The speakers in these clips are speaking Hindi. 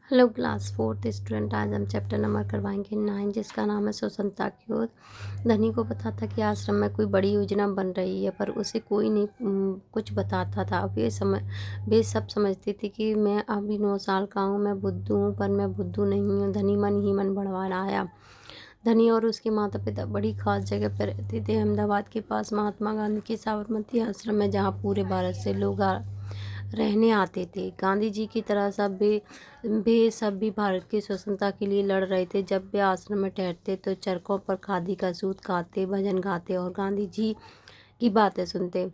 Hello class fourth student. आज हम चैप्टर नंबर करवाएंगे 9, जिसका नाम है स्वतंत्रता की ओर। धनी को पता था कि आश्रम में कोई बड़ी योजना बन रही है, पर उसे कोई नहीं कुछ बताता था। अब वे सब समझती थी कि मैं अभी 9 साल का हूँ, मैं बुद्धू हूँ, पर मैं बुद्धू नहीं हूँ। धनी मन ही मन बढ़वा आया। धनी और उसके माता पिता बड़ी खास जगह पर रहते थे, अहमदाबाद के पास महात्मा गांधी के साबरमती आश्रम में, जहाँ पूरे भारत से लोग रहने आते थे। गांधी जी की तरह सब भी भारत की स्वतंत्रता के लिए लड़ रहे थे। जब वे आश्रम में ठहरते तो चरखों पर खादी का सूत खाते, भजन गाते और गांधी जी की बातें सुनते।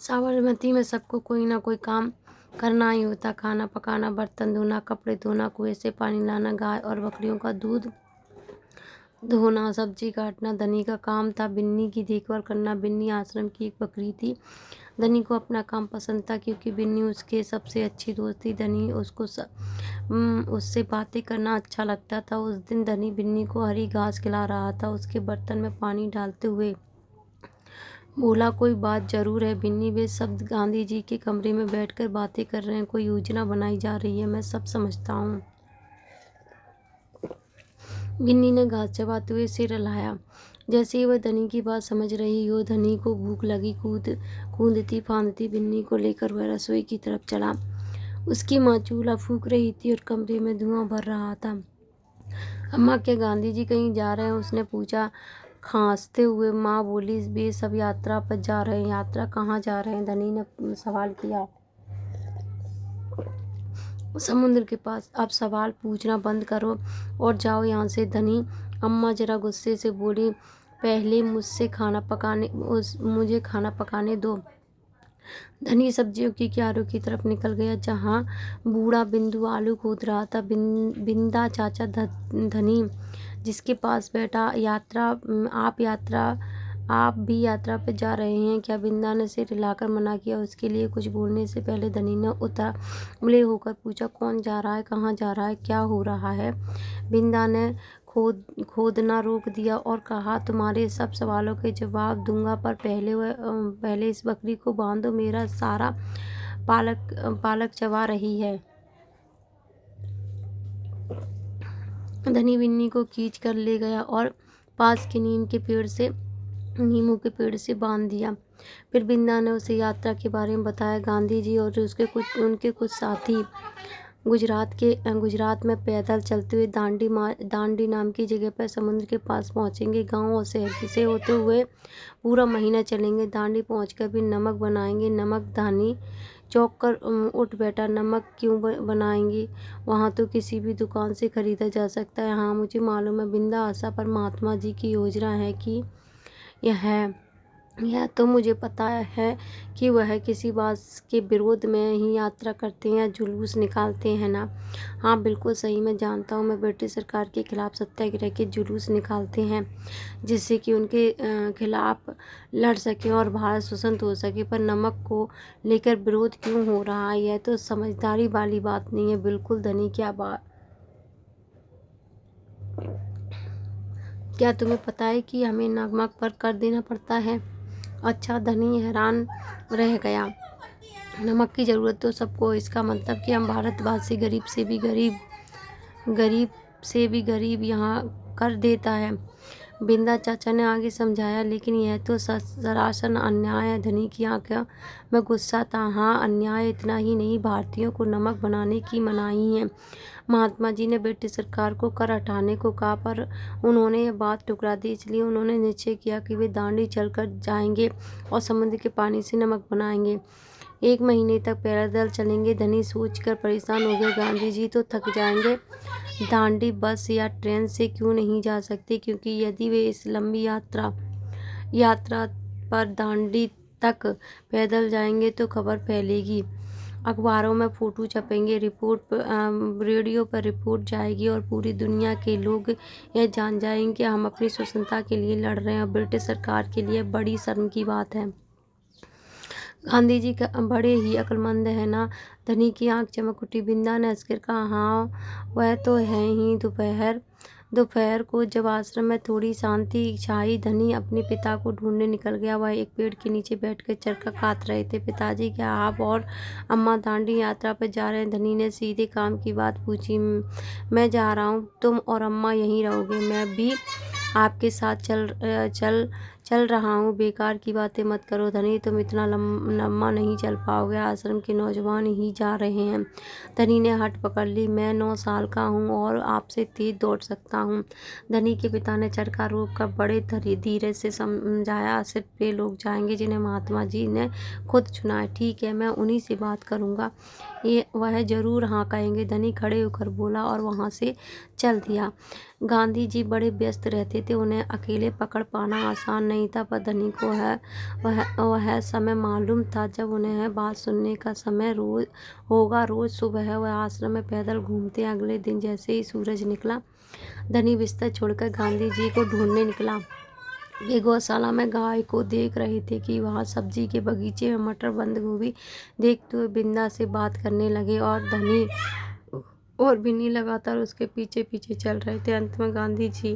साबरमती में सबको कोई ना कोई काम करना ही होता। खाना पकाना, बर्तन धोना, कपड़े धोना, कुएं से पानी लाना, गाय और बकरियों का दूध धोना, सब्जी काटना धनी का काम था। बिन्नी की देखभाल करना। बिन्नी आश्रम की एक बकरी थी। धनी को अपना काम पसंद था, क्योंकि बिन्नी उसके सबसे अच्छी दोस्त थी। धनी उससे बातें करना अच्छा लगता था। उस दिन धनी बिन्नी को हरी घास खिला रहा था। उसके बर्तन में पानी डालते हुए बोला, कोई बात जरूर है बिन्नी। वे सब गांधी जी के कमरे में बैठकर बातें कर रहे हैं। कोई योजना बनाई जा रही है, मैं सब समझता हूँ। बिन्नी ने घास चबाते हुए सिर हिलाया, जैसे ही वह धनी की बात समझ रही हो। धनी को भूख लगी। कूदती फांदती बिन्नी को लेकर वह रसोई की तरफ चला। उसकी माँ चूल्हा फूंक रही थी और कमरे में धुआं भर रहा था। अम्मा, क्या गांधी जी कहीं जा रहे हैं? उसने पूछा खांसते हुए। माँ बोली, वे सब यात्रा पर जा रहे हैं। यात्रा कहाँ जा रहे हैं? धनी ने सवाल किया। समुद्र के पास। अब सवाल पूछना बंद करो और जाओ यहाँ से। धनी अम्मा जरा गुस्से से बोली, पहले मुझे खाना पकाने दो। धनी सब्जियों की क्यारियों की तरफ निकल गया, जहाँ बूढ़ा बिंदु आलू खोद रहा था। बिंदा चाचा धनी जिसके पास बैठा, आप भी यात्रा पर जा रहे हैं क्या? बिंदा ने सिर हिलाकर मना किया। उसके लिए कुछ बोलने से पहले धनी ने उतावले होकर पूछा, कौन जा रहा है? कहाँ जा रहा है? क्या हो रहा है? बिंदा ने खोदना रोक दिया और कहा, तुम्हारे सब सवालों के जवाब दूंगा, पर पहले इस बकरी को बांधो। मेरा सारा पालक चबा रही है। धनी बिन्नी को खींच कर ले गया और पास के नीमों के पेड़ से बांध दिया। फिर बिंदा ने उसे यात्रा के बारे में बताया। गांधी जी और उनके कुछ साथी गुजरात में पैदल चलते हुए दांडी नाम की जगह पर समुद्र के पास पहुंचेंगे। गांव और शहर से होते हुए पूरा महीना चलेंगे। दांडी पहुंचकर भी नमक बनाएंगे। नमक। धानी चौंक कर उठ बैठा। नमक क्यों बनाएंगी? वहाँ तो किसी भी दुकान से खरीदा जा सकता है। हाँ, मुझे मालूम है, बिंदा हंसा, पर महात्मा जी की योजना है कि यह तो मुझे पता है कि वह किसी बात के विरोध में ही यात्रा करते हैं या जुलूस निकालते हैं ना। हाँ बिल्कुल सही, मैं जानता हूँ। मैं ब्रिटिश सरकार के खिलाफ सत्याग्रह के जुलूस निकालते हैं, जिससे कि उनके खिलाफ लड़ सकें और भारत स्वतंत्र हो सके। पर नमक को लेकर विरोध क्यों हो रहा है? यह तो समझदारी वाली बात नहीं है। बिल्कुल धनी, क्या तुम्हें पता है कि हमें नमक पर कर देना पड़ता है? अच्छा। धनी हैरान रह गया। नमक की ज़रूरत तो सबको, इसका मतलब कि हम भारतवासी गरीब से भी गरीब यहाँ कर देता है। बिंदा चाचा ने आगे समझाया, लेकिन यह तो सरासर अन्याय है। धनी की आंखों में गुस्सा था। हाँ, अन्याय इतना ही नहीं, भारतीयों को नमक बनाने की मनाही है। महात्मा जी ने ब्रिटिश सरकार को कर हटाने को कहा, पर उन्होंने यह बात ठुकरा दी। इसलिए उन्होंने निश्चय किया कि वे दांडी चलकर जाएंगे और समुद्र के पानी से नमक बनाएंगे। 1 महीने तक पैदल चलेंगे। धनी सोचकर परेशान हो गए, गांधी जी तो थक जाएंगे। दांडी बस या ट्रेन से क्यों नहीं जा सकते? क्योंकि यदि वे इस लंबी यात्रा पर दांडी तक पैदल जाएंगे तो खबर फैलेगी, अखबारों में फोटो छपेंगे, रेडियो पर रिपोर्ट जाएगी और पूरी दुनिया के लोग यह जान जाएंगे कि हम अपनी स्वतंत्रता के लिए लड़ रहे हैं। और ब्रिटिश सरकार के लिए बड़ी शर्म की बात है। गांधी जी का बड़े ही अक्लमंद है ना? धनी की आंख चमक उठी। बिंदा ने हंसकर कहा, हाँ वह तो है ही। दोपहर को जब आश्रम में थोड़ी शांति छाई, धनी अपने पिता को ढूंढने निकल गया। वह एक पेड़ के नीचे बैठकर चरखा काट रहे थे। पिताजी, क्या आप और अम्मा दांडी यात्रा पर जा रहे हैं? धनी ने सीधे काम की बात पूछी। मैं जा रहा हूँ, तुम और अम्मा यहीं रहोगे? मैं भी आपके साथ चल रहा हूँ। बेकार की बातें मत करो धनी, तुम इतना लम्बा नहीं चल पाओगे। आश्रम के नौजवान ही जा रहे हैं। धनी ने हट पकड़ ली। मैं 9 साल का हूँ और आपसे तेज दौड़ सकता हूँ। धनी के पिता ने चरखा रोक कर बड़े धीरे से समझाया, सिर्फ वे लोग जाएंगे जिन्हें महात्मा जी ने खुद चुना है। ठीक है, मैं उन्हीं से बात करूँगा, ये वह जरूर हाँ कहेंगे। धनी खड़े होकर बोला और वहाँ से चल दिया। गांधी जी बड़े व्यस्त रहते थे, उन्हें अकेले पकड़ पाना आसान नहीं था, पर धनी को वह समय मालूम था जब उन्हें बात सुनने का समय होगा। रोज सुबह वह आश्रम में पैदल घूमते। अगले दिन जैसे ही सूरज निकला, धनी बिस्तर छोड़कर गांधी जी को ढूंढने निकला। वे गौशाला में गाय को देख रहे थे कि वहाँ सब्जी के बगीचे में मटर बंद गोभी देखते हुए बिंदा से बात करने लगे और धनी और बिन्नी लगातार उसके पीछे पीछे चल रहे थे। अंत में गांधी जी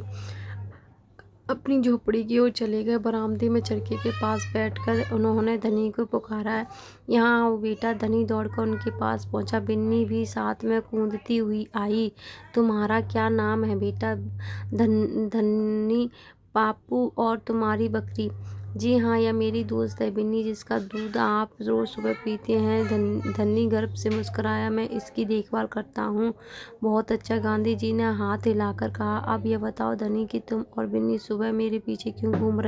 अपनी झोपड़ी की ओर चले गए। बरामदे में चरखे के पास बैठकर उन्होंने धनी को पुकारा, यहाँ आओ बेटा। धनी दौड़कर उनके पास पहुंचा। बिन्नी भी साथ में कूदती हुई आई। तुम्हारा क्या नाम है बेटा? धनी पापू। और तुम्हारी बकरी? जी हाँ, यह मेरी दोस्त है बिन्नी, जिसका दूध आप रोज सुबह पीते हैं। धनी गर्व से मुस्कुराया, मैं इसकी देखभाल करता हूँ। बहुत अच्छा, गांधी जी ने हाथ हिलाकर कहा। अब यह बताओ धनी कि तुम और बिन्नी सुबह मेरे पीछे क्यों घूम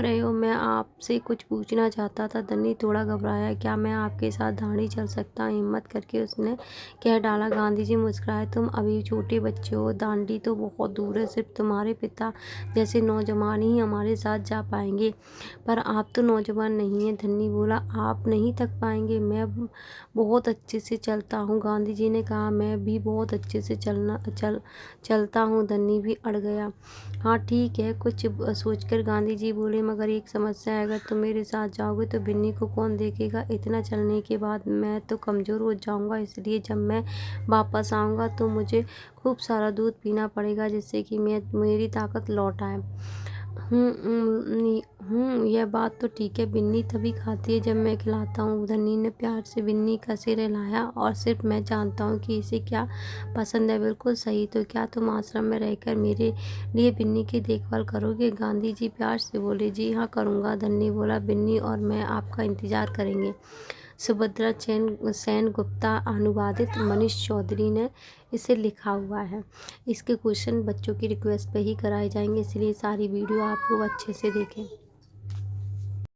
रहे हो? मैं आपसे कुछ पूछना चाहता था। धनी थोड़ा घबराया। क्या मैं आपके साथ दाढ़ी चल सकता? हिम्मत करके उसने कह डाला। गांधी जी मुस्कुराए, तुम अभी छोटे बच्चे हो, दांडी तो बहुत दूर है। सिर्फ तुम्हारे पिता जैसे नौजवान ही हमारे साथ जा पाएंगे, पर आप तो नौजवान नहीं हैं। धनी बोला, आप नहीं थक पाएंगे? मैं बहुत अच्छे से चलता हूँ। गांधी जी ने कहा, मैं भी बहुत अच्छे से चलता हूँ। धनी भी अड़ गया। हाँ ठीक है, कुछ सोचकर गांधी जी बोले, मगर एक समस्या है, अगर तुम मेरे साथ जाओगे तो बिन्नी को कौन देखेगा? इतना चलने के बाद मैं तो कमजोर हो जाऊंगा, इसलिए जब मैं वापस आऊंगा तो मुझे खूब सारा दूध पीना पड़ेगा, जिससे कि मेरी ताकत लौट आए। यह बात तो ठीक है, बिन्नी तभी खाती है जब मैं खिलाता हूँ। धनी ने प्यार से बिन्नी का सिर हिलाया। और सिर्फ मैं जानता हूँ कि इसे क्या पसंद है। बिल्कुल सही, तो क्या तुम आश्रम में रहकर मेरे लिए बिन्नी की देखभाल करोगे? गांधी जी प्यार से बोले, जी हाँ करूँगा। धनी बोला, बिन्नी और मैं आपका इंतजार करेंगे। सुभद्रा सेन गुप्ता, अनुवादित मनीष चौधरी ने इसे लिखा हुआ है। इसके क्वेश्चन बच्चों की रिक्वेस्ट पे ही कराए जाएंगे, इसलिए सारी वीडियो आप लोग अच्छे से देखें।